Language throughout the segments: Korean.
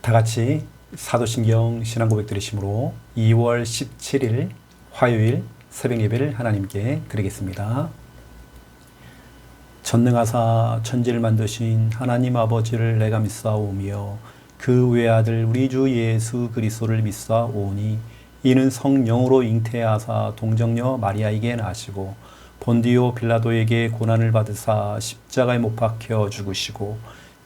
다 같이 사도신경 신앙고백 드리심으로 2월 17일 화요일 새벽 예배를 하나님께 드리겠습니다. 전능하사 천지를 만드신 하나님 아버지를 내가 믿사오며 그 외아들 우리 주 예수 그리스도를 믿사오니 이는 성령으로 잉태하사 동정녀 마리아에게 나시고 본디오 빌라도에게 고난을 받으사 십자가에 못 박혀 죽으시고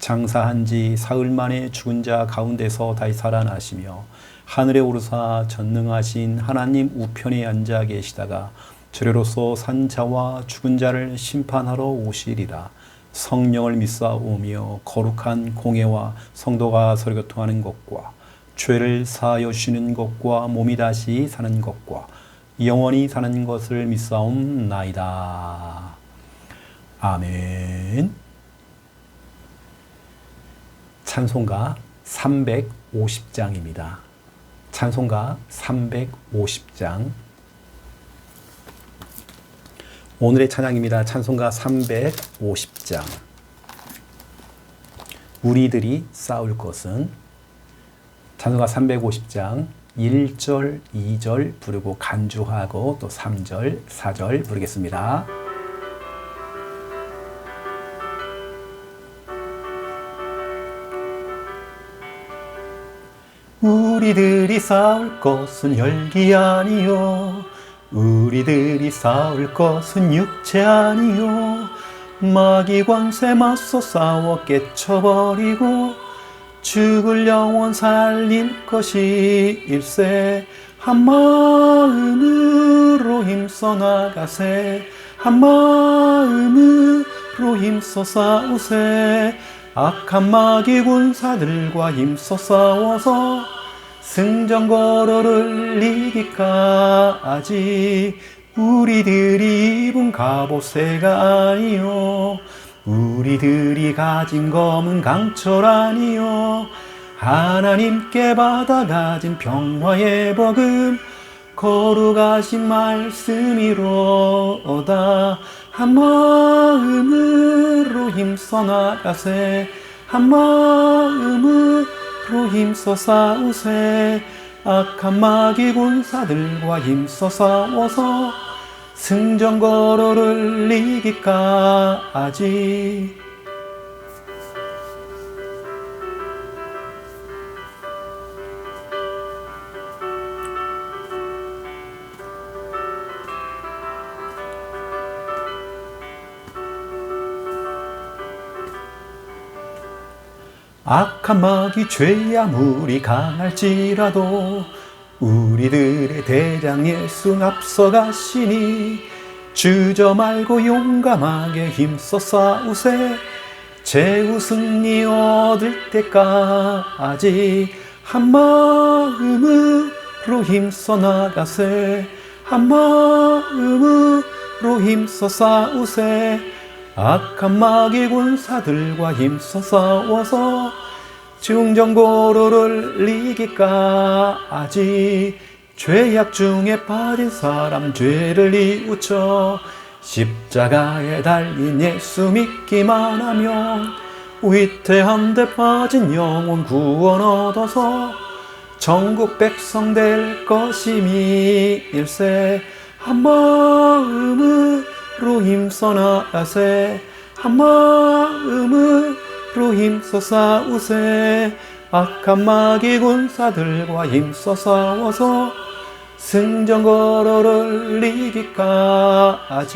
장사한 지 사흘 만에 죽은 자 가운데서 다시 살아나시며 하늘에 오르사 전능하신 하나님 우편에 앉아 계시다가 저리로서 산 자와 죽은 자를 심판하러 오시리라. 성령을 믿사오며 거룩한 공예와 성도가 서로 교통하는 것과 죄를 사하여 주시는 것과 몸이 다시 사는 것과 영원히 사는 것을 믿사옵나이다. 아멘. 찬송가 350장입니다. 찬송가 350장. 오늘의 찬양입니다. 찬송가 350장. 우리들이 싸울 것은 찬송가 350장 1절, 2절 부르고 간주하고 또 3절, 4절 부르겠습니다. 우리들이 싸울 것은 혈기 아니요 우리들이 싸울 것은 육체 아니요 마귀 권세 맞서 싸워 깨쳐버리고 죽을 영혼 살릴 것이 일세 한 마음으로 힘써 나가세 한 마음으로 힘써 싸우세 악한 마귀 군사들과 힘써 싸워서 승전거로를 이기까지 우리들이 입은 갑옷새가 아니요 우리들이 가진 검은 강철 아니요 하나님께 받아가진 평화의 복음 거룩하신 말씀이로다 한 마음으로 힘써 나가세 한 마음으로 힘써 싸우세 악한 마귀 군사들과 힘써 싸워서 승전거로를 이기까지 악한 마귀 죄 아무리 강할지라도 우리들의 대장 예수 앞서가시니 주저 말고 용감하게 힘써 싸우세 최후 승리 얻을 때까지 한 마음으로 힘써 나가세 한 마음으로 힘써 싸우세 악한 마귀 군사들과 힘써 싸워서 중전고로를 이기까지 죄악 중에 빠진 사람 죄를 뉘우쳐 십자가에 달린 예수 믿기만 하면 위태한 데 빠진 영혼 구원 얻어서 전국 백성 될 것임이 일세 한 마음으로 힘써 나가세 한 마음으로 힘써 싸우세 악한 마귀 군사들과 힘써 싸워서 승전거로를 이기까지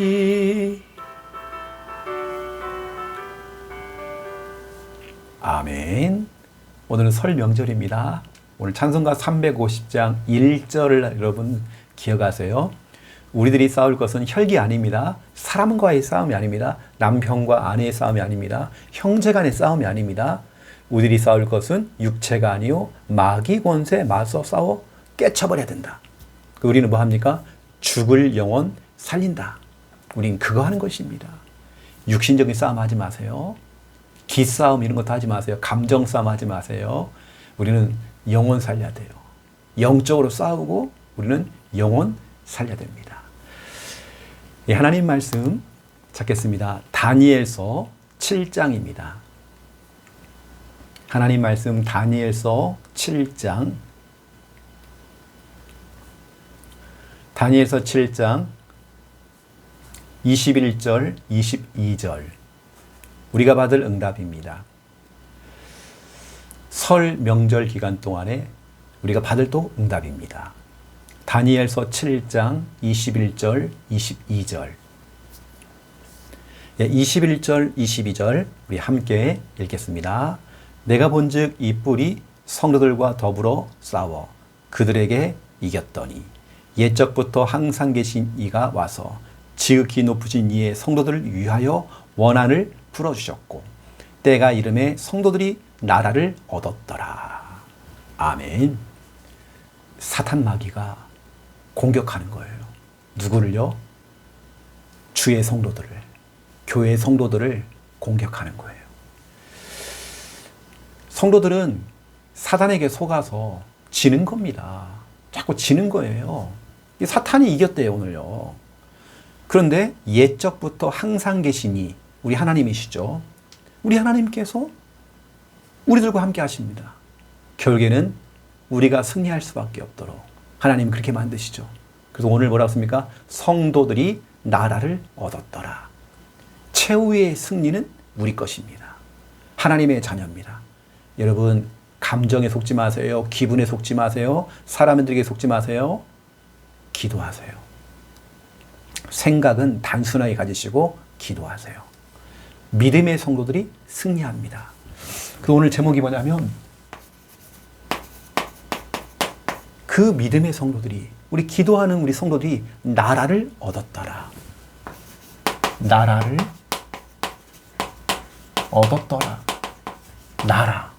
아멘. 오늘은 설 명절입니다. 오늘 찬송가 350장 1절을 여러분 기억하세요. 우리들이 싸울 것은 혈기 아닙니다. 사람과의 싸움이 아닙니다. 남편과 아내의 싸움이 아닙니다. 형제 간의 싸움이 아닙니다. 우리들이 싸울 것은 육체가 아니요 마귀 권세에 맞서 싸워 깨쳐버려야 된다. 우리는 뭐 합니까? 죽을 영혼 살린다. 우린 그거 하는 것입니다. 육신적인 싸움 하지 마세요. 기싸움 이런 것도 하지 마세요. 감정 싸움 하지 마세요. 우리는 영혼 살려야 돼요. 영적으로 싸우고 우리는 영혼 살려야 됩니다. 하나님 말씀 찾겠습니다. 다니엘서 7장입니다. 하나님 말씀 다니엘서 7장 다니엘서 7장 21절, 22절 우리가 받을 응답입니다. 설 명절 기간 동안에 우리가 받을 또 응답입니다. 다니엘서 7장 21절, 22절 21절, 22절 우리 함께 읽겠습니다. 내가 본즉 이 뿔이 성도들과 더불어 싸워 그들에게 이겼더니 옛적부터 항상 계신 이가 와서 지극히 높으신 이의 성도들을 위하여 원한을 풀어주셨고 때가 이름에 성도들이 나라를 얻었더라. 아멘. 사탄 마귀가 공격하는 거예요. 누구를요? 주의 성도들을, 교회의 성도들을 공격하는 거예요. 성도들은 사단에게 속아서 지는 겁니다. 자꾸 지는 거예요. 사탄이 이겼대요, 오늘요. 그런데 옛적부터 항상 계시니 우리 하나님이시죠. 우리 하나님께서 우리들과 함께 하십니다. 결국에는 우리가 승리할 수밖에 없도록 하나님 그렇게 만드시죠. 그래서 오늘 뭐라고 씁니까? 성도들이 나라를 얻었더라. 최후의 승리는 우리 것입니다. 하나님의 자녀입니다. 여러분 감정에 속지 마세요. 기분에 속지 마세요. 사람들에게 속지 마세요. 기도하세요. 생각은 단순하게 가지시고 기도하세요. 믿음의 성도들이 승리합니다. 그 오늘 제목이 뭐냐면 그 믿음의 성도들이 우리 기도하는 우리 성도들이 나라를 얻었더라. 나라를 얻었더라. 나라.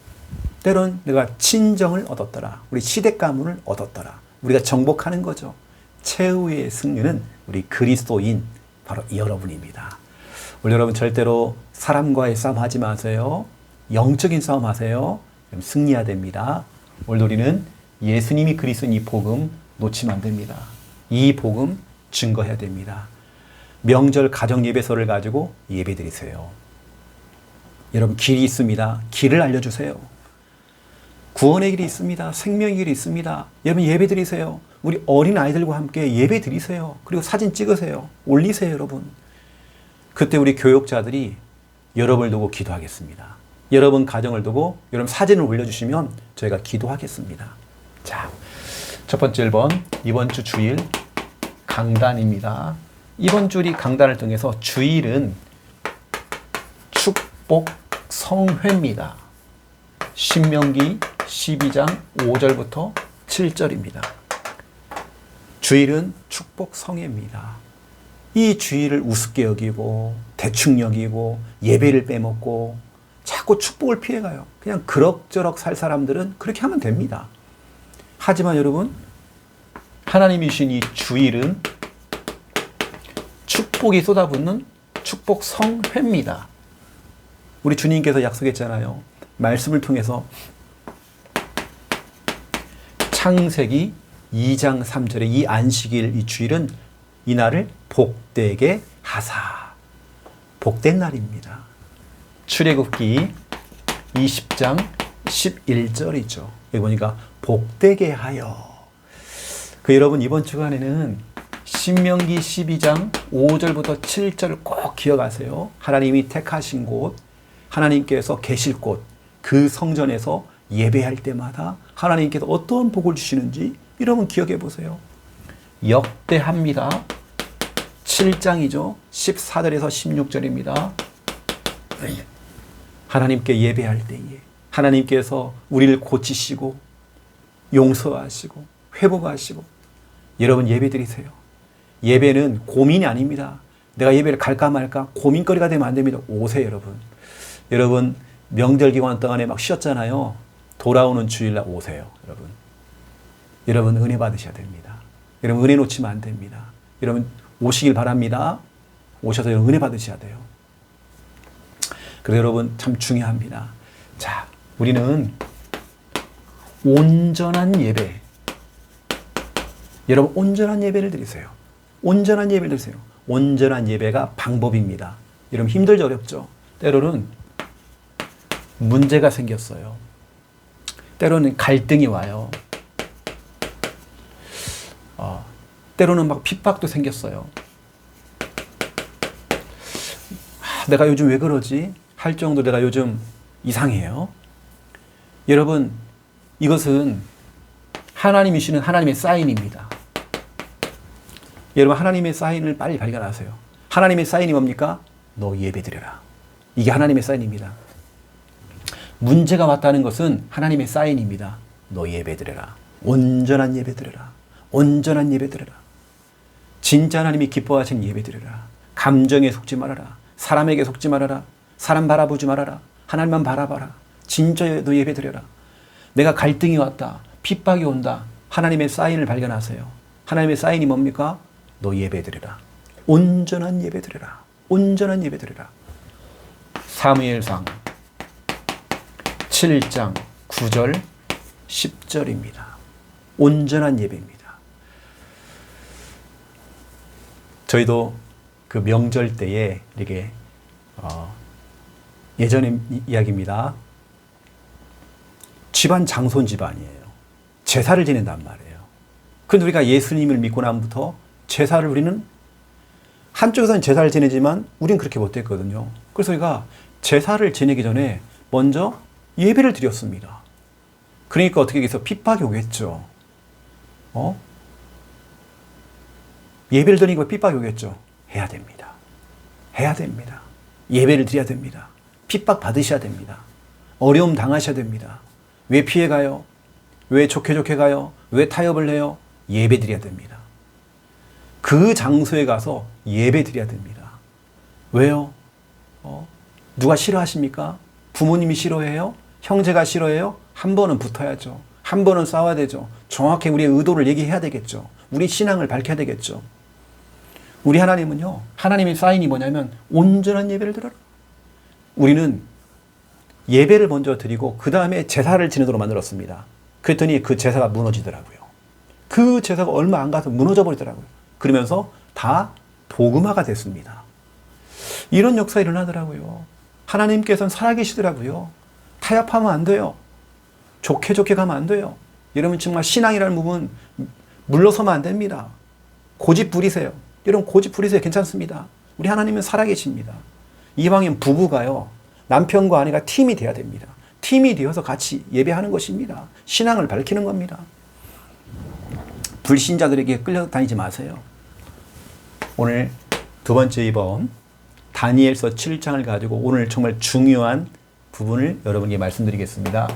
때론 내가 친정을 얻었더라. 우리 시댁 가문을 얻었더라. 우리가 정복하는 거죠. 최후의 승리는 우리 그리스도인 바로 여러분입니다. 우리 여러분 절대로 사람과의 싸움 하지 마세요. 영적인 싸움 하세요. 승리해야 됩니다. 오늘 우리는 예수님이 그리스도인 이 복음 놓치면 안 됩니다. 이 복음 증거해야 됩니다. 명절 가정 예배서를 가지고 예배 드리세요. 여러분 길이 있습니다. 길을 알려주세요. 구원의 길이 있습니다. 생명의 길이 있습니다. 여러분 예배 드리세요. 우리 어린 아이들과 함께 예배 드리세요. 그리고 사진 찍으세요. 올리세요, 여러분. 그때 우리 교육자들이 여러분을 두고 기도하겠습니다. 여러분 가정을 두고 여러분 사진을 올려주시면 저희가 기도하겠습니다. 자, 첫 번째 1번, 이번 주 주일 강단입니다. 이번 주리 강단을 통해서 주일은 축복 성회입니다. 신명기 12장 5절부터 7절입니다. 주일은 축복 성회입니다. 이 주일을 우습게 여기고 대충 여기고 예배를 빼먹고 자꾸 축복을 피해가요. 그냥 그럭저럭 살 사람들은 그렇게 하면 됩니다. 하지만 여러분 하나님이 주신 이 주일은 축복이 쏟아붓는 축복 성회입니다. 우리 주님께서 약속했잖아요. 말씀을 통해서 창세기 2장 3절에 이 안식일, 이 주일은 이날을 복되게 하사. 복된 날입니다. 출애굽기 20장 11절이죠. 여기 보니까 복되게 하여. 여러분 이번 주간에는 신명기 12장 5절부터 7절을 꼭 기억하세요. 하나님이 택하신 곳, 하나님께서 계실 곳, 그 성전에서 예배할 때마다 하나님께서 어떤 복을 주시는지 여러분 기억해 보세요. 역대합니다. 7장이죠. 14절에서 16절입니다. 하나님께 예배할 때에 하나님께서 우리를 고치시고 용서하시고 회복하시고 여러분 예배 드리세요. 예배는 고민이 아닙니다. 내가 예배를 갈까 말까 고민거리가 되면 안 됩니다. 오세요, 여러분. 여러분 명절 기간 동안에 막 쉬었잖아요. 돌아오는 주일날 오세요, 여러분. 여러분 은혜 받으셔야 됩니다. 여러분 은혜 놓치면 안 됩니다. 여러분 오시길 바랍니다. 오셔서 여러분 은혜 받으셔야 돼요. 그래서 여러분 참 중요합니다. 자, 우리는 온전한 예배. 여러분 온전한 예배를 드리세요. 온전한 예배를 드리세요. 온전한 예배가 방법입니다. 여러분 힘들죠, 어렵죠? 때로는 문제가 생겼어요. 때로는 갈등이 와요. 때로는 막 핍박도 생겼어요. 내가 요즘 왜 그러지? 할 정도 내가 요즘 이상해요. 여러분, 이것은 하나님이 주시는 하나님의 사인입니다. 여러분, 하나님의 사인을 빨리 발견하세요. 하나님의 사인이 뭡니까? 너 예배드려라. 이게 하나님의 사인입니다. 문제가 왔다는 것은 하나님의 사인입니다. 너 예배드려라. 온전한 예배드려라. 온전한 예배드려라. 진짜 하나님이 기뻐하시는 예배드려라. 감정에 속지 말아라. 사람에게 속지 말아라. 사람 바라보지 말아라. 하나님만 바라봐라. 진짜 너 예배드려라. 내가 갈등이 왔다. 핍박이 온다. 하나님의 사인을 발견하세요. 하나님의 사인이 뭡니까? 너 예배드려라. 온전한 예배드려라. 온전한 예배드려라. 사무엘상 7장 9절 10절입니다. 온전한 예배입니다. 저희도 그 명절 때에 이렇게 예전의 이야기입니다. 집안 장손 집안이에요. 제사를 지낸단 말이에요. 그런데 우리가 예수님을 믿고 나면부터 제사를 우리는 한쪽에서는 제사를 지내지만 우리는 그렇게 못했거든요. 그래서 우리가 제사를 지내기 전에 먼저 예배를 드렸습니다. 그러니까 어떻게 해서 핍박이 오겠죠. 예배를 드리니까 핍박이 오겠죠. 해야 됩니다. 해야 됩니다. 예배를 드려야 됩니다. 핍박 받으셔야 됩니다. 어려움 당하셔야 됩니다. 왜 피해가요? 왜 좋게 가요? 왜 타협을 해요? 예배 드려야 됩니다. 그 장소에 가서 예배 드려야 됩니다. 왜요? 누가 싫어하십니까? 부모님이 싫어해요? 형제가 싫어해요? 한 번은 붙어야죠. 한 번은 싸워야 되죠. 정확히 우리의 의도를 얘기해야 되겠죠. 우리 신앙을 밝혀야 되겠죠. 우리 하나님은요, 하나님의 사인이 뭐냐면 온전한 예배를 드려라. 우리는 예배를 먼저 드리고 그 다음에 제사를 지내도록 만들었습니다. 그랬더니 그 제사가 무너지더라고요. 그 제사가 얼마 안 가서 무너져 버리더라고요. 그러면서 다 복음화가 됐습니다. 이런 역사가 일어나더라고요. 하나님께서는 살아계시더라고요. 타협하면 안 돼요. 좋게 가면 안 돼요. 여러분 정말 신앙이라는 부분 물러서면 안 됩니다. 고집 부리세요. 여러분 고집 부리세요. 괜찮습니다. 우리 하나님은 살아계십니다. 이방인 부부가요. 남편과 아내가 팀이 돼야 됩니다. 팀이 되어서 같이 예배하는 것입니다. 신앙을 밝히는 겁니다. 불신자들에게 끌려다니지 마세요. 오늘 두 번째 이번 다니엘서 7장을 가지고 오늘 정말 중요한 부분을 여러분께 말씀드리겠습니다.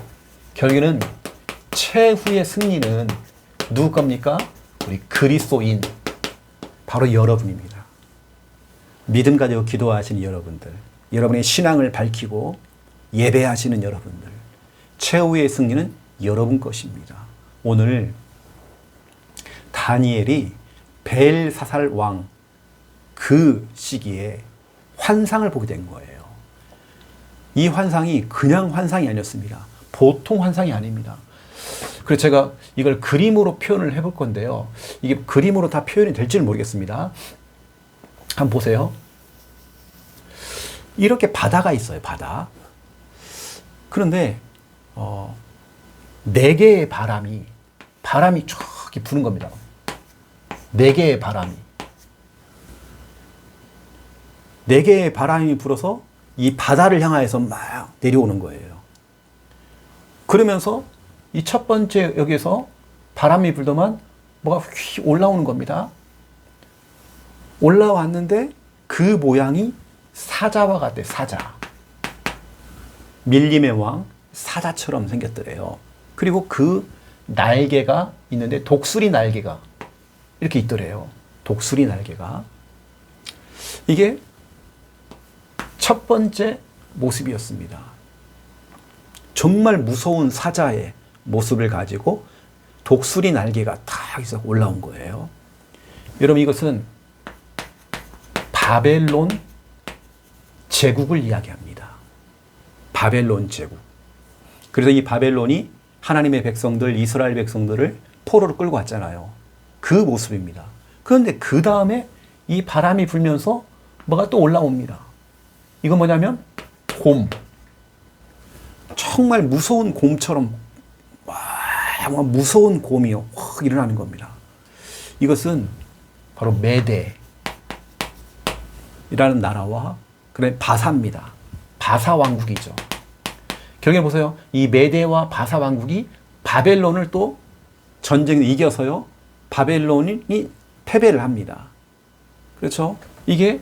결국에는 최후의 승리는 누구 겁니까? 우리 그리스도인, 바로 여러분입니다. 믿음 가지고 기도하시는 여러분들, 여러분의 신앙을 밝히고 예배하시는 여러분들, 최후의 승리는 여러분 것입니다. 오늘 다니엘이 벨사살 왕 그 시기에 환상을 보게 된 거예요. 이 환상이 그냥 환상이 아니었습니다. 보통 환상이 아닙니다. 그래서 제가 이걸 그림으로 표현을 해볼 건데요. 이게 그림으로 다 표현이 될지는 모르겠습니다. 한번 보세요. 이렇게 바다가 있어요. 바다. 그런데 네 개의 바람이 쫙 부는 겁니다. 네 개의 바람이 불어서 이 바다를 향하여서 막 내려오는 거예요. 그러면서 이 첫 번째 여기에서 바람이 불더만 뭐가 휙 올라오는 겁니다. 올라왔는데 그 모양이 사자와 같대. 사자. 밀림의 왕 사자처럼 생겼더래요. 그리고 그 날개가 있는데 독수리 날개가 이렇게 있더래요. 독수리 날개가. 이게 첫 번째 모습이었습니다. 정말 무서운 사자의 모습을 가지고 독수리 날개가 탁 있어 올라온 거예요. 여러분 이것은 바벨론 제국을 이야기합니다. 바벨론 제국. 그래서 이 바벨론이 하나님의 백성들, 이스라엘 백성들을 포로로 끌고 왔잖아요. 그 모습입니다. 그런데 그 다음에 이 바람이 불면서 뭐가 또 올라옵니다. 이건 뭐냐면 정말 무서운 곰처럼 막 무서운 곰이 확 일어나는 겁니다. 이것은 바로 메대라는 나라와 그다음에 바사입니다. 바사 왕국이죠. 결국에 보세요. 이 메대와 바사 왕국이 바벨론을 또 전쟁에 이겨서요. 바벨론이 패배를 합니다. 그렇죠? 이게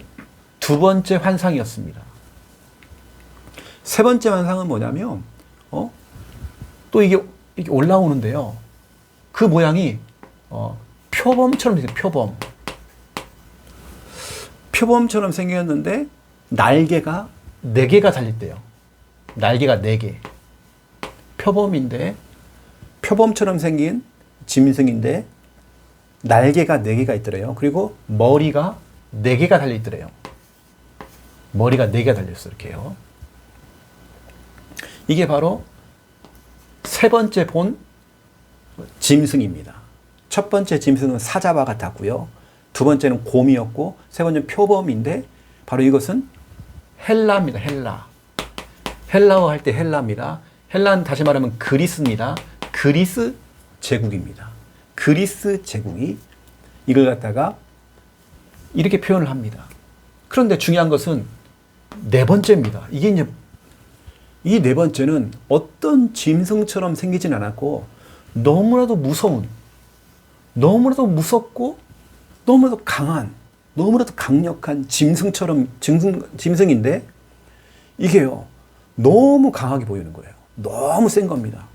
두 번째 환상이었습니다. 세 번째 환상은 뭐냐면, 또 이게 올라오는데요. 그 모양이, 표범처럼 생겼어요. 표범. 표범처럼 생겼는데, 날개가 4개가 달렸대요. 날개가 4개. 표범인데, 표범처럼 생긴 짐승인데, 날개가 4개가 있더래요. 그리고 머리가 4개가 달려있더래요. 머리가 4개가 달려있어요. 이렇게요. 이게 바로 세 번째 본 짐승입니다. 첫 번째 짐승은 사자와 같았고요. 두 번째는 곰이었고, 세 번째는 표범인데, 바로 이것은 헬라입니다. 헬라. 헬라어 할 때 헬라입니다. 헬라는 다시 말하면 그리스입니다. 그리스 제국입니다. 그리스 제국이 이걸 갖다가 이렇게 표현을 합니다. 그런데 중요한 것은 네 번째입니다. 이게 이제 이 네 번째는 어떤 짐승처럼 생기진 않았고 너무나도 무서운, 너무나도 무섭고 너무나도 강한, 너무나도 강력한 짐승인데 이게요 너무 강하게 보이는 거예요. 너무 센 겁니다.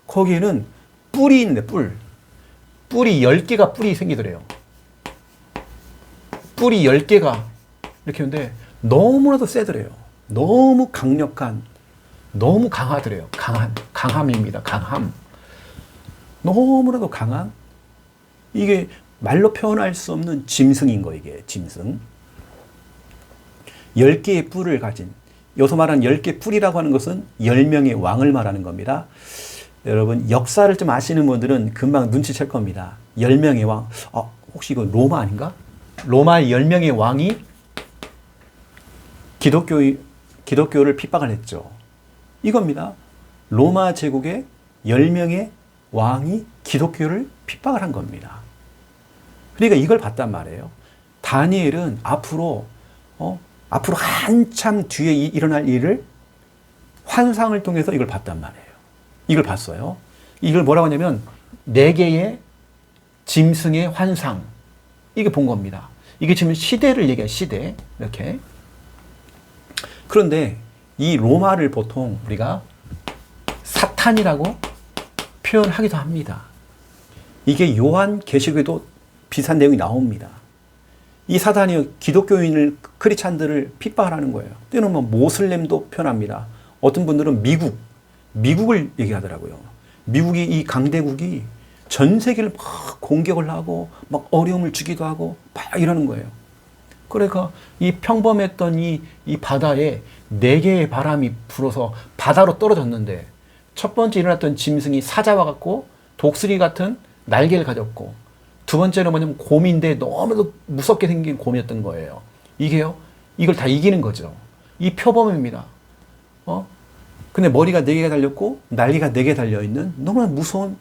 거기에는 뿔이 있는데 뿔이 10개가 뿔이 생기더래요. 뿔이 10개가 이렇게 있는데 너무나도 세더래요. 너무 강력한, 너무 강하더래요. 강함입니다. 강함. 너무나도 강한, 이게 말로 표현할 수 없는 짐승인 거, 이게 짐승. 10개의 뿔을 가진, 여기서 말하는 10개 뿔이라고 하는 것은 10명의 왕을 말하는 겁니다. 여러분, 역사를 좀 아시는 분들은 금방 눈치챌 겁니다. 10명의 왕. 혹시 이거 로마 아닌가? 로마의 10명의 왕이 기독교를 핍박을 했죠. 이겁니다. 로마 제국의 10명의 왕이 기독교를 핍박을 한 겁니다. 그러니까 이걸 봤단 말이에요. 다니엘은 앞으로 한참 뒤에 일어날 일을 환상을 통해서 이걸 봤단 말이에요. 이걸 봤어요. 이걸 뭐라고 하냐면 4개의 짐승의 환상. 이게 본 겁니다. 이게 지금 시대를 얘기해요. 시대. 이렇게. 그런데 이 로마를 보통 우리가 사탄이라고 표현하기도 합니다. 이게 요한계시록에도 비슷한 내용이 나옵니다. 이 사탄이 기독교인을, 크리스찬들을 핍박하는 거예요. 때로는 뭐 모슬렘도 표현합니다. 어떤 분들은 미국을 얘기하더라고요. 미국이, 이 강대국이 전 세계를 막 공격을 하고 막 어려움을 주기도 하고 막 이러는 거예요. 그러니까 이 평범했던 이 바다에 4개의 바람이 불어서 바다로 떨어졌는데 첫 번째 일어났던 짐승이 사자와 같고 독수리 같은 날개를 가졌고, 두 번째는 뭐냐면 곰인데 너무도 무섭게 생긴 곰이었던 거예요. 이게요, 이걸 다 이기는 거죠. 이 표범입니다. 근데 머리가 4개가 달렸고 날개가 4개 달려있는 너무나 무서운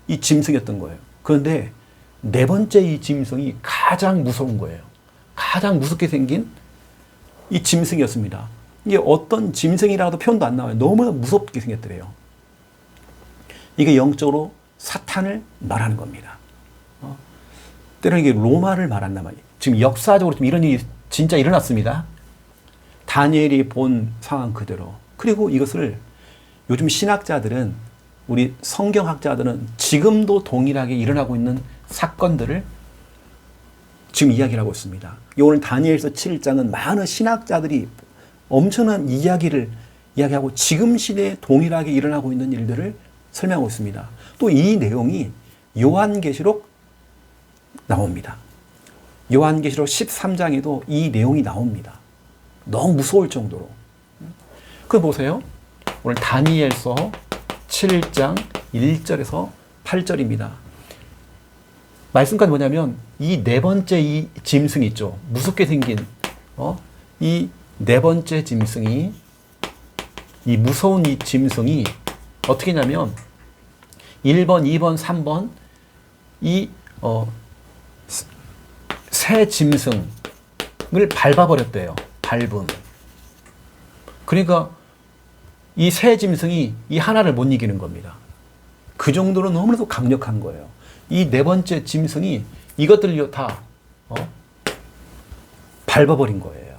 이 짐승이었던 거예요. 그런데 네 번째 이 짐승이 가장 무서운 거예요. 가장 무섭게 생긴 이 짐승이었습니다. 이게 어떤 짐승이라도 표현도 안 나와요. 너무나 무섭게 생겼더래요. 이게 영적으로 사탄을 말하는 겁니다. 때로는 이게 로마를 말한단 말이에요. 지금 역사적으로 좀 이런 일이 진짜 일어났습니다. 다니엘이 본 상황 그대로. 그리고 이것을 요즘 신학자들은, 우리 성경학자들은 지금도 동일하게 일어나고 있는 사건들을 지금 이야기를 하고 있습니다. 오늘 다니엘서 7장은 많은 신학자들이 엄청난 이야기를 이야기하고 지금 시대에 동일하게 일어나고 있는 일들을 설명하고 있습니다. 또 이 내용이 요한계시록 나옵니다. 요한계시록 13장에도 이 내용이 나옵니다. 너무 무서울 정도로. 그거 보세요. 오늘 다니엘서 7장 1절에서 8절입니다. 말씀까지 뭐냐면 이 네 번째 이 짐승 있죠. 무섭게 생긴 이 네 번째 짐승이 이 무서운 이 짐승이 어떻게 냐면 1번, 2번, 3번 이 새 짐승을 밟아버렸대요. 밟음. 그러니까 이 새 짐승이 이 하나를 못 이기는 겁니다. 그 정도로 너무나도 강력한 거예요. 이 네 번째 짐승이 이것들을 다 밟아버린 거예요.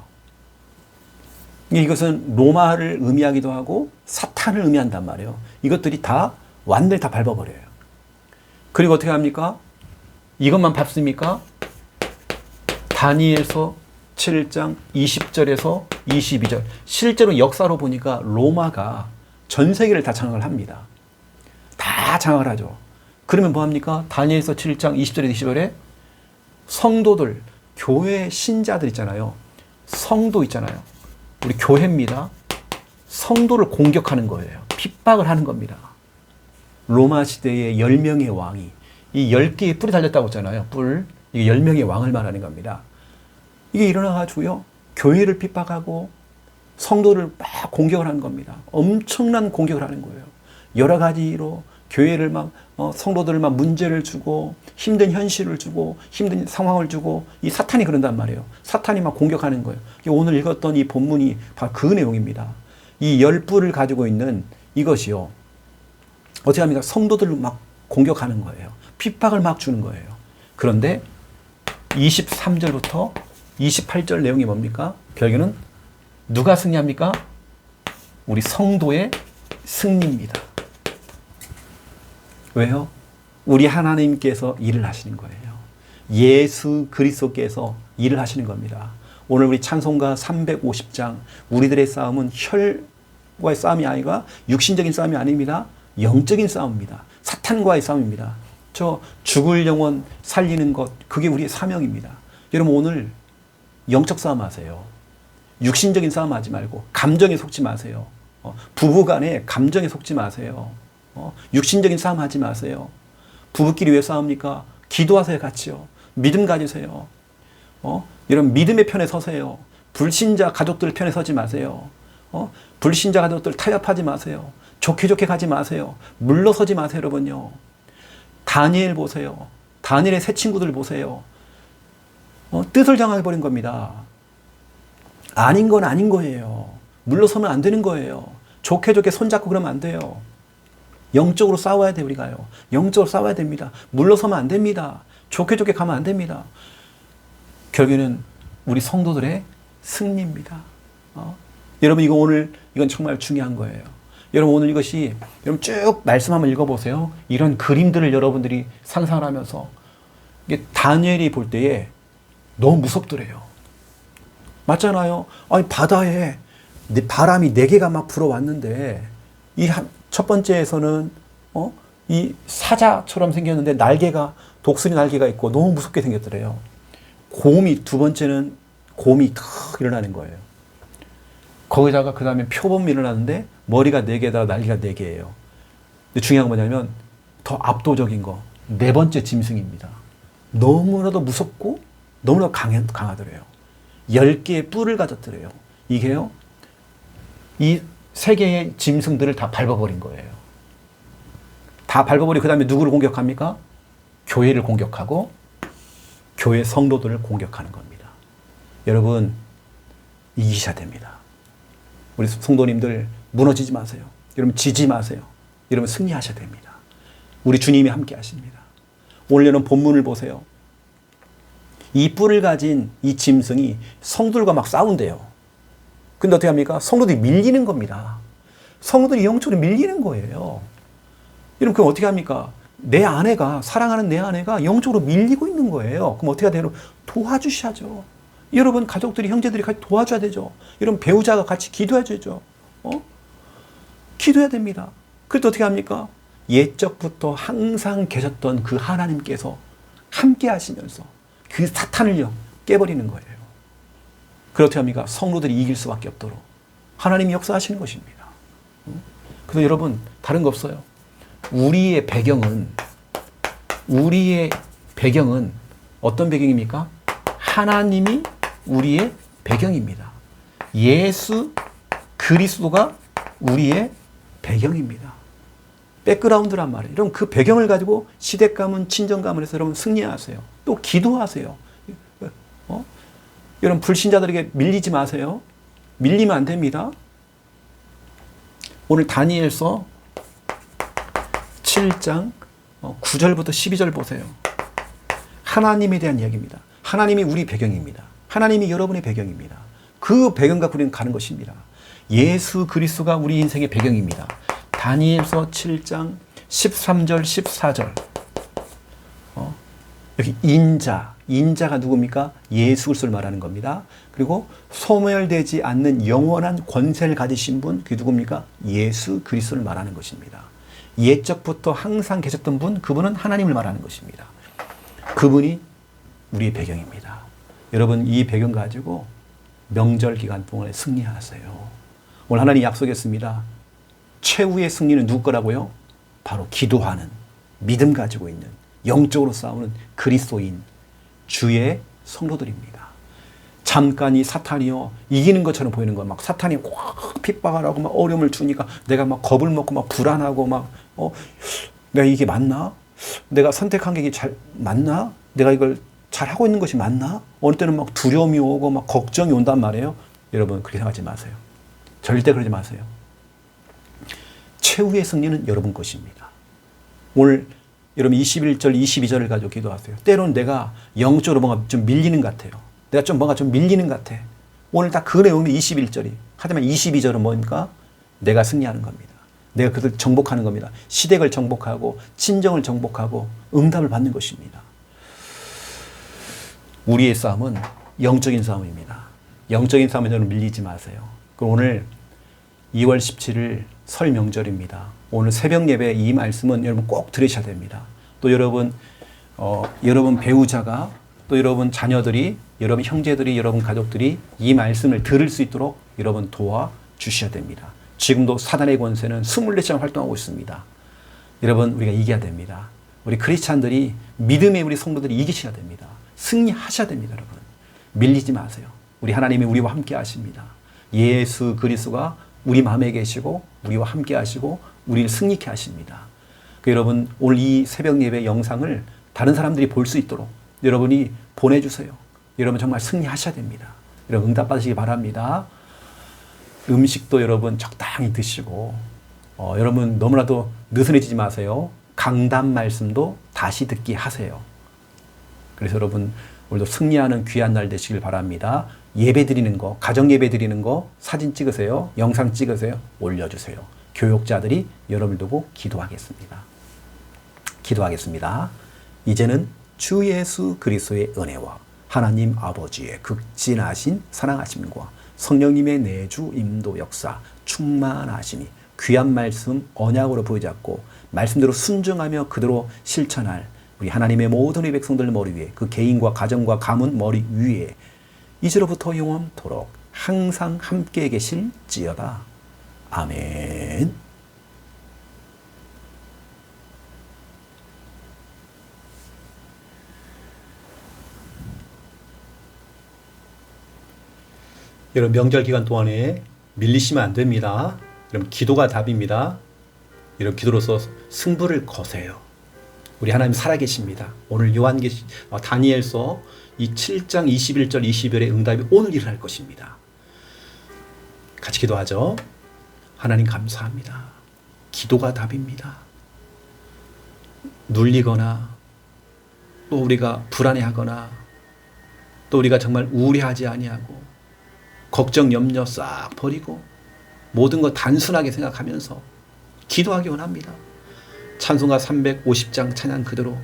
이것은 로마를 의미하기도 하고 사탄을 의미한단 말이에요. 이것들이 다 완전히 다 밟아버려요. 그리고 어떻게 합니까? 이것만 밟습니까? 다니엘서 7장 20절에서 22절. 실제로 역사로 보니까 로마가 전 세계를 다 장악을 합니다. 다 장악을 하죠. 그러면 뭐합니까? 다니엘서 7장 20절에서 22절에 성도들, 교회 신자들 있잖아요. 성도 있잖아요. 우리 교회입니다. 성도를 공격하는 거예요. 핍박을 하는 겁니다. 로마 시대의 10명의 왕이 이 10개의 뿔이 달렸다고 했잖아요. 뿔. 이게 10명의 왕을 말하는 겁니다. 이게 일어나가지고요. 교회를 핍박하고 성도를 막 공격을 하는 겁니다. 엄청난 공격을 하는 거예요. 여러 가지로 교회를 막 성도들을 막 문제를 주고 힘든 현실을 주고 힘든 상황을 주고 이 사탄이 그런단 말이에요. 사탄이 막 공격하는 거예요. 오늘 읽었던 이 본문이 바로 그 내용입니다. 이 10뿔을 가지고 있는 이것이요. 어떻게 합니까? 성도들을 막 공격하는 거예요. 핍박을 막 주는 거예요. 그런데 23절부터 28절 내용이 뭡니까? 결국에는 누가 승리합니까? 우리 성도의 승리입니다. 왜요? 우리 하나님께서 일을 하시는 거예요. 예수 그리스도께서 일을 하시는 겁니다. 오늘 우리 찬송가 350장 우리들의 싸움은 혈과의 싸움이 아니라 육신적인 싸움이 아닙니다. 영적인 싸움입니다. 사탄과의 싸움입니다. 저 죽을 영혼 살리는 것, 그게 우리의 사명입니다. 여러분 오늘 영적 싸움 하세요. 육신적인 싸움 하지 말고 감정에 속지 마세요. 부부간에 감정에 속지 마세요. 육신적인 싸움 하지 마세요. 부부끼리 왜 싸웁니까? 기도하세요, 같이요. 믿음 가지세요. 여러분 믿음의 편에 서세요. 불신자 가족들 편에 서지 마세요. 불신자 가족들 타협하지 마세요. 좋게 가지 마세요. 물러서지 마세요, 여러분요. 다니엘 보세요. 다니엘의 새 친구들 보세요. 뜻을 정해버린 겁니다. 아닌 건 아닌 거예요. 물러서면 안 되는 거예요. 좋게 손잡고 그러면 안 돼요. 영적으로 싸워야 돼, 우리가요. 영적으로 싸워야 됩니다. 물러서면 안 됩니다. 좋게 가면 안 됩니다. 결국에는 우리 성도들의 승리입니다. 여러분, 이건 정말 중요한 거예요. 여러분, 오늘 이것이, 여러분 쭉 말씀 한번 읽어보세요. 이런 그림들을 여러분들이 상상을 하면서, 이게 다니엘이 볼 때에 너무 무섭더래요. 맞잖아요. 아니, 바다에 바람이 4개가 막 불어왔는데, 첫 번째에서는, 이 사자처럼 생겼는데, 독수리 날개가 있고, 너무 무섭게 생겼더래요. 두 번째는 곰이 탁 일어나는 거예요. 거기다가 그 다음에 표범이 일어나는데, 머리가 4개다, 날개가 4개예요. 근데 중요한 건 뭐냐면, 더 압도적인 거, 4번째 짐승입니다. 너무나도 무섭고, 너무나도 강하더래요. 10개의 뿔을 가졌더래요. 이게요, 이 3개의 짐승들을 다 밟아버린 거예요. 다 밟아버리고 그 다음에 누구를 공격합니까? 교회를 공격하고 교회 성도들을 공격하는 겁니다. 여러분, 이기셔야 됩니다. 우리 성도님들 무너지지 마세요. 여러분 지지 마세요. 여러분 승리하셔야 됩니다. 우리 주님이 함께 하십니다. 오늘 여러분 본문을 보세요. 이 뿔을 가진 이 짐승이 성도들과 막 싸운대요. 근데 어떻게 합니까? 성도들이 밀리는 겁니다. 성도들이 영적으로 밀리는 거예요. 여러분, 그럼 어떻게 합니까? 사랑하는 내 아내가 영적으로 밀리고 있는 거예요. 그럼 어떻게 해야 돼요? 도와주셔야죠. 여러분, 가족들이, 형제들이 같이 도와줘야 되죠. 여러분, 배우자가 같이 기도해야 되죠. 기도해야 됩니다. 그때 어떻게 합니까? 옛적부터 항상 계셨던 그 하나님께서 함께 하시면서 그 사탄을요, 깨버리는 거예요. 그렇게 합니까? 성도들이 이길 수밖에 없도록 하나님이 역사하시는 것입니다. 그래서 여러분, 다른 거 없어요. 우리의 배경은 어떤 배경입니까? 하나님이 우리의 배경입니다. 예수 그리스도가 우리의 배경입니다. 백그라운드란 말이에요. 여러분 그 배경을 가지고 시댁 가문, 친정 가문에서 여러분 승리하세요. 또 기도하세요. 여러분 불신자들에게 밀리지 마세요. 밀리면 안 됩니다. 오늘 다니엘서 7장 9절부터 12절 보세요. 하나님에 대한 이야기입니다. 하나님이 우리 배경입니다. 하나님이 여러분의 배경입니다. 그 배경 갖고 우리는 가는 것입니다. 예수 그리스도가 우리 인생의 배경입니다. 다니엘서 7장 13절 14절. 여기 인자가 누굽니까? 예수 그리스도를 말하는 겁니다. 그리고 소멸되지 않는 영원한 권세를 가지신 분, 그게 누굽니까? 예수 그리스도를 말하는 것입니다. 옛적부터 항상 계셨던 분, 그분은 하나님을 말하는 것입니다. 그분이 우리의 배경입니다. 여러분 이 배경 가지고 명절 기간 동안에 승리하세요. 오늘 하나님 약속했습니다. 최후의 승리는 누구 거라고요? 바로 기도하는, 믿음 가지고 있는, 영적으로 싸우는 그리스도인, 주의 성도들입니다. 잠깐 이 사탄이요, 이기는 것처럼 보이는 거, 막 사탄이 확 핍박을 하고 막 어려움을 주니까 내가 막 겁을 먹고 막 불안하고 막, 내가 이게 맞나? 내가 선택한 게 잘 맞나? 내가 이걸 잘 하고 있는 것이 맞나? 어느 때는 막 두려움이 오고 막 걱정이 온단 말이에요. 여러분 그렇게 생각하지 마세요. 절대 그러지 마세요. 최후의 승리는 여러분 것입니다. 오늘 여러분 21절, 22절을 가지고 기도하세요. 때로는 내가 영적으로 뭔가 좀 밀리는 것 같아요. 내가 좀 뭔가 좀 밀리는 것 같아. 오늘 딱 그 내용이 21절이. 하지만 22절은 뭡니까? 내가 승리하는 겁니다. 내가 그들 정복하는 겁니다. 시댁을 정복하고 친정을 정복하고 응답을 받는 것입니다. 우리의 싸움은 영적인 싸움입니다. 영적인 싸움에 저는 밀리지 마세요. 그럼 오늘 2월 17일 설 명절입니다. 오늘 새벽 예배 이 말씀은 여러분 꼭 들으셔야 됩니다. 또 여러분 배우자가, 또 여러분 자녀들이, 여러분 형제들이, 여러분 가족들이 이 말씀을 들을 수 있도록 여러분 도와주셔야 됩니다. 지금도 사단의 권세는 24시간 활동하고 있습니다. 여러분 우리가 이겨야 됩니다. 우리 크리스찬들이, 믿음의 우리 성도들이 이기셔야 됩니다. 승리하셔야 됩니다. 여러분 밀리지 마세요. 우리 하나님이 우리와 함께 하십니다. 예수 그리스도가 우리 마음에 계시고 우리와 함께 하시고 우리를 승리케 하십니다. 여러분 오늘 이 새벽 예배 영상을 다른 사람들이 볼 수 있도록 여러분이 보내주세요. 여러분 정말 승리하셔야 됩니다. 여러분 응답 받으시기 바랍니다. 음식도 여러분 적당히 드시고 여러분 너무나도 느슨해지지 마세요. 강단 말씀도 다시 듣기 하세요. 그래서 여러분 오늘도 승리하는 귀한 날 되시길 바랍니다. 예배 드리는 거, 가정 예배 드리는 거 사진 찍으세요. 영상 찍으세요. 올려주세요. 교육자들이 여러분을 두고 기도하겠습니다. 기도하겠습니다. 이제는 주 예수 그리스도의 은혜와 하나님 아버지의 극진하신 사랑하심과 성령님의 내주 임도 역사 충만하시니 귀한 말씀 언약으로 부여잡고 말씀대로 순종하며 그대로 실천할 우리 하나님의 모든 의 백성들 머리 위에, 그 개인과 가정과 가문 머리 위에 이제로부터 영원토록 항상 함께 계실지어다. 아멘. 여러분 명절 기간 동안에 밀리시면 안 됩니다. 여러분 기도가 답입니다. 여러분 기도로서 승부를 거세요. 우리 하나님 살아계십니다. 오늘 다니엘서 이 7장 21절 20절의 응답이 오늘 일어날 것입니다. 같이 기도하죠. 하나님 감사합니다. 기도가 답입니다. 눌리거나 또 우리가 불안해하거나 또 우리가 정말 우울해하지 아니하고 걱정 염려 싹 버리고 모든 것 단순하게 생각하면서 기도하기 원합니다. 찬송가 350장 찬양 그대로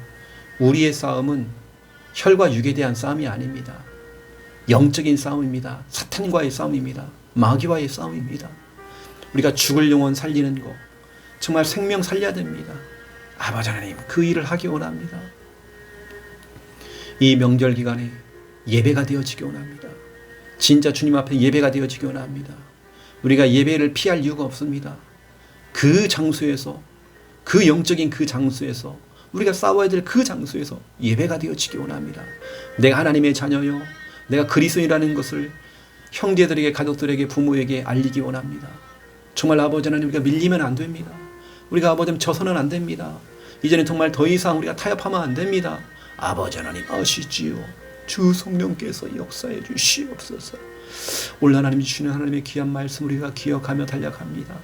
우리의 싸움은 혈과 육에 대한 싸움이 아닙니다. 영적인 싸움입니다. 사탄과의 싸움입니다. 마귀와의 싸움입니다. 우리가 죽을 영혼 살리는 거 정말 생명 살려야 됩니다. 아버지 하나님 그 일을 하기 원합니다. 이 명절 기간에 예배가 되어지기 원합니다. 진짜 주님 앞에 예배가 되어지기 원합니다. 우리가 예배를 피할 이유가 없습니다. 그 장소에서, 그 영적인 그 장소에서, 우리가 싸워야 될 그 장소에서 예배가 되어지기 원합니다. 내가 하나님의 자녀요, 내가 그리스도인이라는 것을 형제들에게, 가족들에게, 부모에게 알리기 원합니다. 정말 아버지 하나님, 우리가 밀리면 안 됩니다. 우리가 아버지 하나님 져서는 안 됩니다. 이제는 정말 더 이상 우리가 타협하면 안 됩니다. 아버지 하나님 아시지요. 주 성령께서 역사해 주시옵소서. 오늘 하나님 주시는 하나님의 귀한 말씀 우리가 기억하며 달려갑니다.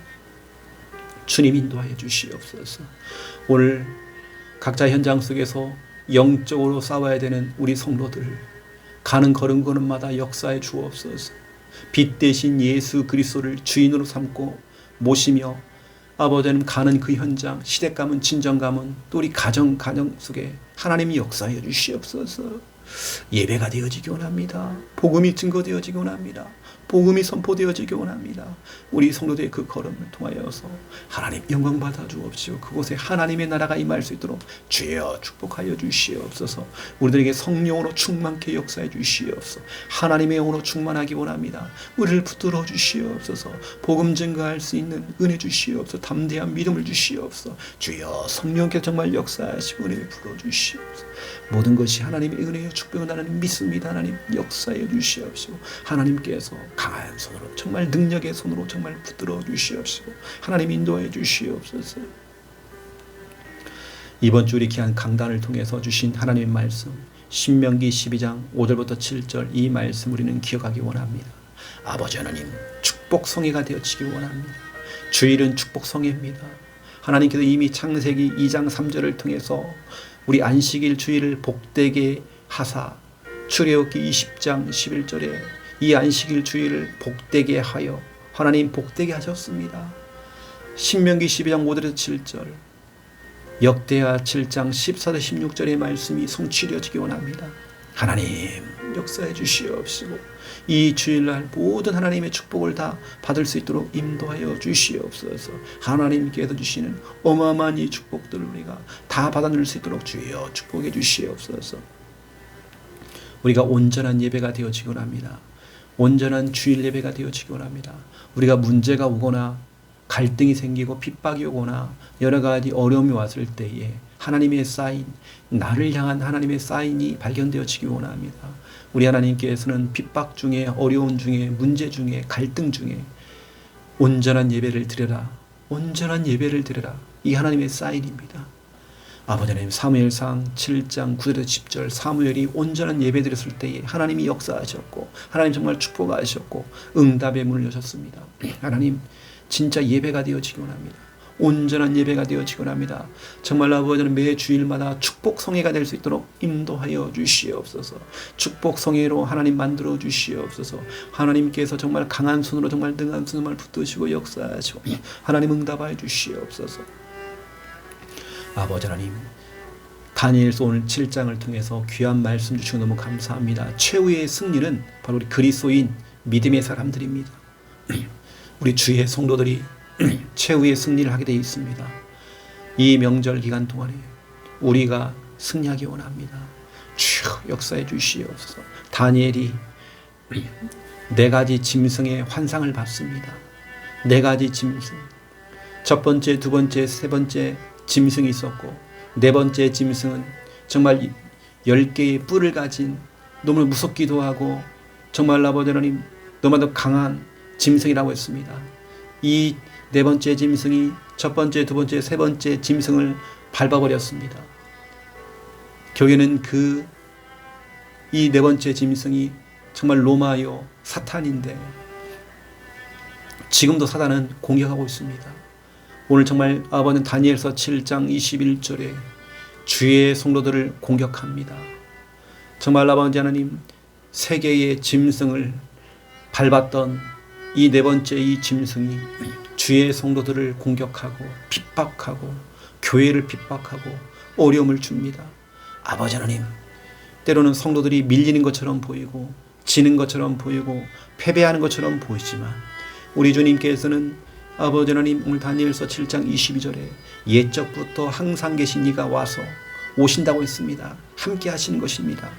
주님 인도하여 주시옵소서. 오늘 각자 현장 속에서 영적으로 싸워야 되는 우리 성도들, 가는 걸음걸음마다 역사해 주옵소서. 빛 대신 예수 그리스도를 주인으로 삼고 모시며 아버지는 가는 그 현장, 시댁 가문, 친정 가문, 또 우리 가정 속에 하나님이 역사해 주시옵소서. 예배가 되어지기 원합니다. 복음이 증거되어지기 원합니다. 복음이 선포되어지기 원합니다. 우리 성도들의 그 걸음을 통하여서 하나님 영광 받아 주옵시오. 그곳에 하나님의 나라가 임할 수 있도록 주여 축복하여 주시옵소서. 우리들에게 성령으로 충만케 역사해 주시옵소서. 하나님의 영으로 충만하기 원합니다. 우리를 붙들어 주시옵소서. 복음 증거할 수 있는 은혜 주시옵소서. 담대한 믿음을 주시옵소서. 주여 성령께 정말 역사하시고 은혜 부어 주시옵소서. 모든 것이 하나님의 은혜요 축복을 나는 믿습니다. 하나님 역사해 주시옵시고 하나님께서 강한 손으로 정말 능력의 손으로 정말 붙들어 주시옵시고 하나님 인도해 주시옵소서. 이번 주 우리 귀한 강단을 통해서 주신 하나님의 말씀 신명기 12장 5절부터 7절 이 말씀 우리는 기억하기 원합니다. 아버지 하나님 축복 성회가 되어지기 원합니다. 주일은 축복 성회입니다. 하나님께서 이미 창세기 2장 3절을 통해서 우리 안식일 주일을 복되게 하사 출애굽기 20장 11절에 이 안식일 주일을 복되게 하여 하나님 복되게 하셨습니다. 신명기 12장 5절에서 7절 역대하 7장 14절 16절의 말씀이 성취되어지기 원합니다. 하나님 역사해 주시옵시고 이 주일날 모든 하나님의 축복을 다 받을 수 있도록 인도하여 주시옵소서. 하나님께서 주시는 어마어마한 이 축복들을 우리가 다 받아낼 수 있도록 주여 축복해 주시옵소서. 우리가 온전한 예배가 되어지기 원합니다. 온전한 주일 예배가 되어지기 원합니다. 우리가 문제가 오거나 갈등이 생기고 핍박이 오거나 여러 가지 어려움이 왔을 때에 하나님의 사인, 나를 향한 하나님의 사인이 발견되어지기 원합니다. 우리 하나님께서는 핍박 중에 어려움 중에 문제 중에 갈등 중에 온전한 예배를 드려라. 온전한 예배를 드려라. 이 하나님의 사인입니다. 아버지 하나님 사무엘상 7장 9절에서 10절 사무엘이 온전한 예배 드렸을 때에 하나님이 역사하셨고 하나님 정말 축복하셨고 응답의 문을 여셨습니다. 하나님 진짜 예배가 되어지기 원합니다. 온전한 예배가 되어지기 원합니다. 정말 아버지는 매 주일마다 축복 성회가 될 수 있도록 인도하여 주시옵소서. 축복 성회로 하나님 만들어 주시옵소서. 하나님께서 정말 강한 손으로 정말 능한 손을 붙드시고 역사하시고 하나님 응답하여 주시옵소서. 아버지 하나님 다니엘서 오늘 7장을 통해서 귀한 말씀 주시고 너무 감사합니다. 최후의 승리는 바로 우리 그리스도인 믿음의 사람들입니다. 우리 주의 성도들이 최후의 승리를 하게 되어 있습니다. 이 명절 기간 동안에 우리가 승리하기 원합니다. 주 역사해 주시옵소서. 다니엘이 4가지 짐승의 환상을 봤습니다. 4가지 짐승. 첫 번째, 두 번째, 세 번째 짐승이 있었고 4번째 짐승은 정말 10개의 뿔을 가진 너무 무섭기도 하고 정말 아버지 하나님 너무나도 강한 짐승이라고 했습니다. 이 4번째 짐승이 첫 번째, 두 번째, 세 번째 짐승을 밟아버렸습니다. 교회는 이 4번째 짐승이 정말 로마요 사탄인데 지금도 사탄은 공격하고 있습니다. 오늘 정말 아버지는 다니엘서 7장 21절에 주의 성도들을 공격합니다. 정말 아버지 하나님 세계의 짐승을 밟았던 이 4번째 이 짐승이 주의 성도들을 공격하고 핍박하고 교회를 핍박하고 어려움을 줍니다. 아버지 하나님 때로는 성도들이 밀리는 것처럼 보이고 지는 것처럼 보이고 패배하는 것처럼 보이지만 우리 주님께서는 아버지 하나님 오늘 다니엘서 7장 22절에 옛적부터 항상 계신 이가 와서 오신다고 했습니다. 함께 하시는 것입니다.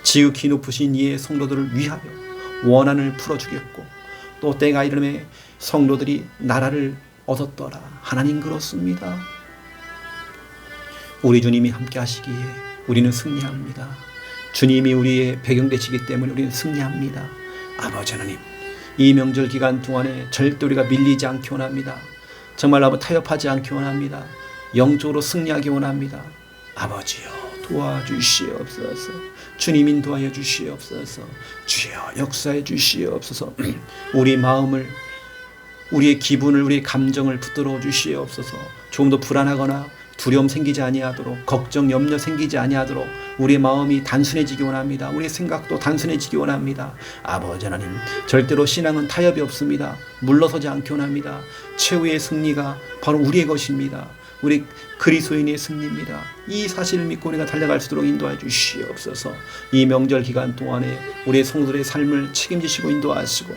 지극히 높으신 이의 성도들을 위하여 원한을 풀어주겠고 또 때가 이르매 성도들이 나라를 얻었더라. 하나님 그렇습니다. 우리 주님이 함께 하시기에 우리는 승리합니다. 주님이 우리의 배경 되시기 때문에 우리는 승리합니다. 아버지 하나님 이 명절 기간 동안에 절대 우리가 밀리지 않기 원합니다. 정말 아버지 타협하지 않기 원합니다. 영적으로 승리하기 원합니다. 아버지여 도와주시옵소서. 주님 인도하여 주시옵소서. 주여 역사해 주시옵소서. 우리 마음을, 우리의 기분을, 우리의 감정을 붙들어 주시옵소서. 조금 더 불안하거나 두려움 생기지 아니하도록, 걱정 염려 생기지 아니하도록 우리의 마음이 단순해지기 원합니다. 우리의 생각도 단순해지기 원합니다. 아버지 하나님, 절대로 신앙은 타협이 없습니다. 물러서지 않기 원합니다. 최후의 승리가 바로 우리의 것입니다. 우리 그리스도인의 승리입니다. 이 사실을 믿고 우리가 달려갈 수 있도록 인도해 주시옵소서. 이 명절 기간 동안에 우리의 성도들의 삶을 책임지시고 인도하시고,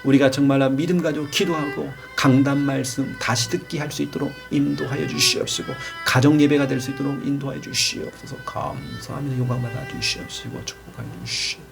우리가 정말 믿음 가지고 기도하고 강단 말씀 다시 듣기 할 수 있도록 인도하여 주시옵시고, 가정 예배가 될 수 있도록 인도하여 주시옵소서. 감사합니다. 영광 받아 주시옵시고 축복하여 주시옵소서.